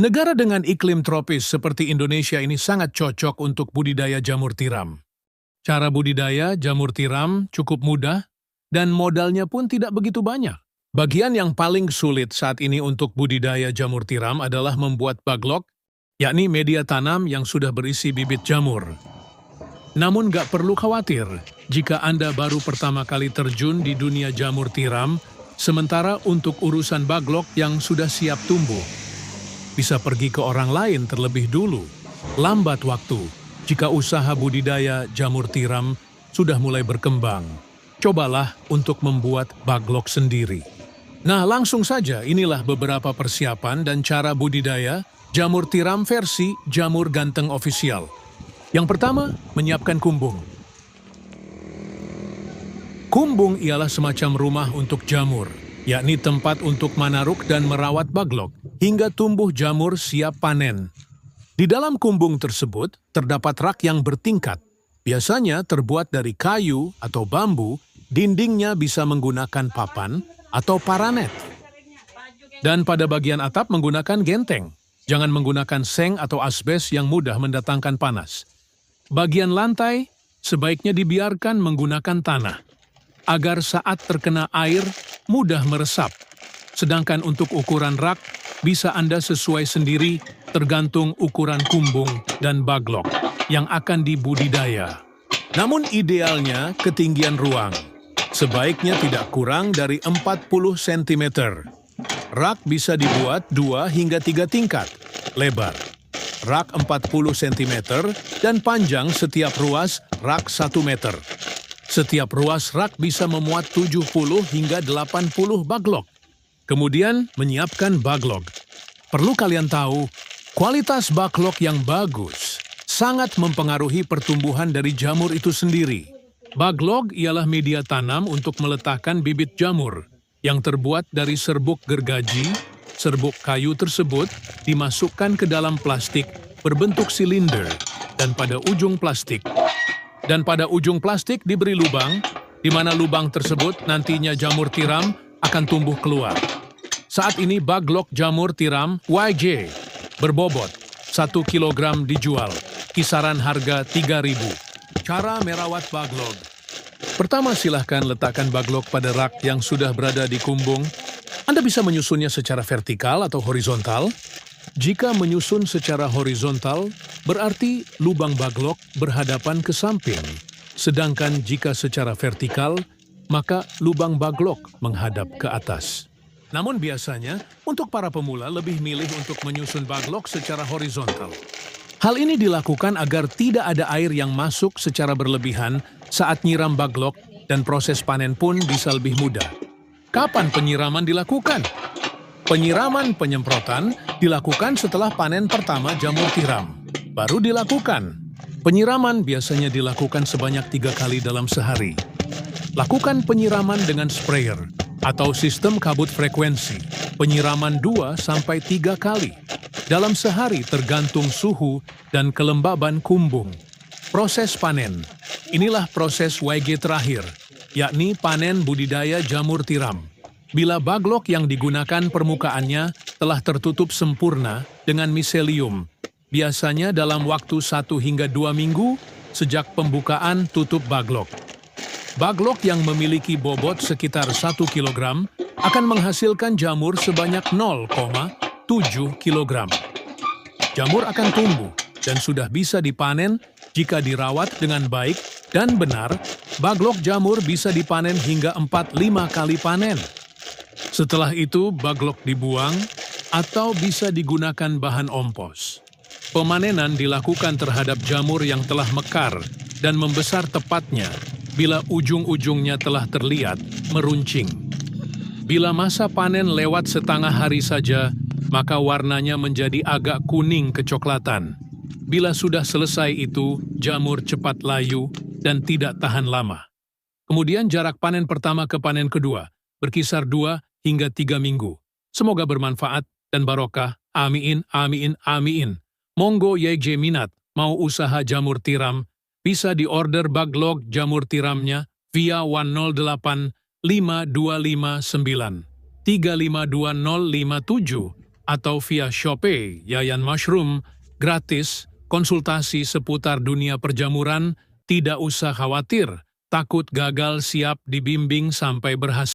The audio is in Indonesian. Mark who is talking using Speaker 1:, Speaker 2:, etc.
Speaker 1: Negara dengan iklim tropis seperti Indonesia ini sangat cocok untuk budidaya jamur tiram. Cara budidaya jamur tiram cukup mudah dan modalnya pun tidak begitu banyak. Bagian yang paling sulit saat ini untuk budidaya jamur tiram adalah membuat baglok, yakni media tanam yang sudah berisi bibit jamur. Namun gak perlu khawatir jika Anda baru pertama kali terjun di dunia jamur tiram, sementara untuk urusan baglok yang sudah siap tumbuh, bisa pergi ke orang lain terlebih dulu. Lambat waktu jika usaha budidaya jamur tiram sudah mulai berkembang. Cobalah untuk membuat baglok sendiri. Nah, langsung saja inilah beberapa persiapan dan cara budidaya jamur tiram versi Jamur Ganteng Official. Yang pertama, menyiapkan kumbung. Kumbung ialah semacam rumah untuk jamur, yakni tempat untuk manaruk dan merawat baglok hingga tumbuh jamur siap panen. Di dalam kumbung tersebut terdapat rak yang bertingkat, biasanya terbuat dari kayu atau bambu, dindingnya bisa menggunakan papan atau paranet. Dan pada bagian atap menggunakan genteng, jangan menggunakan seng atau asbes yang mudah mendatangkan panas. Bagian lantai sebaiknya dibiarkan menggunakan tanah, agar saat terkena air mudah meresap. Sedangkan untuk ukuran rak, bisa Anda sesuai sendiri tergantung ukuran kumbung dan baglok yang akan dibudidaya. Namun idealnya ketinggian ruang sebaiknya tidak kurang dari 40 cm. Rak bisa dibuat 2 hingga 3 tingkat lebar. Rak 40 cm dan panjang setiap ruas rak 1 meter. Setiap ruas rak bisa memuat 70 hingga 80 baglok. Kemudian menyiapkan baglok. Perlu kalian tahu, kualitas baglok yang bagus sangat mempengaruhi pertumbuhan dari jamur itu sendiri. Baglok ialah media tanam untuk meletakkan bibit jamur yang terbuat dari serbuk gergaji. Serbuk kayu tersebut dimasukkan ke dalam plastik berbentuk silinder dan pada ujung plastik diberi lubang, di mana lubang tersebut nantinya jamur tiram akan tumbuh keluar. Saat ini baglok jamur tiram YJ berbobot 1 kg dijual, kisaran harga 3.000. Cara merawat baglok. Pertama, silahkan letakkan baglok pada rak yang sudah berada di kumbung. Anda bisa menyusunnya secara vertikal atau horizontal. Jika menyusun secara horizontal, berarti lubang baglok berhadapan ke samping. Sedangkan jika secara vertikal, maka lubang baglok menghadap ke atas. Namun biasanya, untuk para pemula lebih milih untuk menyusun baglok secara horizontal. Hal ini dilakukan agar tidak ada air yang masuk secara berlebihan saat nyiram baglok dan proses panen pun bisa lebih mudah. Kapan penyiraman dilakukan? Penyiraman penyemprotan dilakukan setelah panen pertama jamur tiram. Baru dilakukan. Penyiraman biasanya dilakukan sebanyak 3 kali dalam sehari. Lakukan penyiraman dengan sprayer atau sistem kabut frekuensi. Penyiraman 2-3 kali dalam sehari tergantung suhu dan kelembaban kumbung. Proses panen. Inilah proses YG terakhir, yakni panen budidaya jamur tiram. Bila baglok yang digunakan permukaannya telah tertutup sempurna dengan miselium, biasanya dalam waktu 1 hingga 2 minggu sejak pembukaan tutup baglok. Baglok yang memiliki bobot sekitar 1 kg akan menghasilkan jamur sebanyak 0,7 kg. Jamur akan tumbuh dan sudah bisa dipanen jika dirawat dengan baik dan benar. Baglok jamur bisa dipanen hingga 4-5 kali panen. Setelah itu baglok dibuang atau bisa digunakan bahan ompos. Pemanenan dilakukan terhadap jamur yang telah mekar dan membesar tepatnya bila ujung-ujungnya telah terlihat meruncing. Bila masa panen lewat setengah hari saja, maka warnanya menjadi agak kuning kecoklatan. Bila sudah selesai itu, jamur cepat layu dan tidak tahan lama. Kemudian jarak panen pertama ke panen kedua berkisar 2 hingga 3 minggu. Semoga bermanfaat dan barokah. Amin, amin, amin. Monggo YJ minat mau usaha jamur tiram, bisa diorder baglok jamur tiramnya via 108 5259 352057 atau via Shopee, Yayan Mushroom, gratis, konsultasi seputar dunia perjamuran, tidak usah khawatir, takut gagal siap dibimbing sampai berhasil.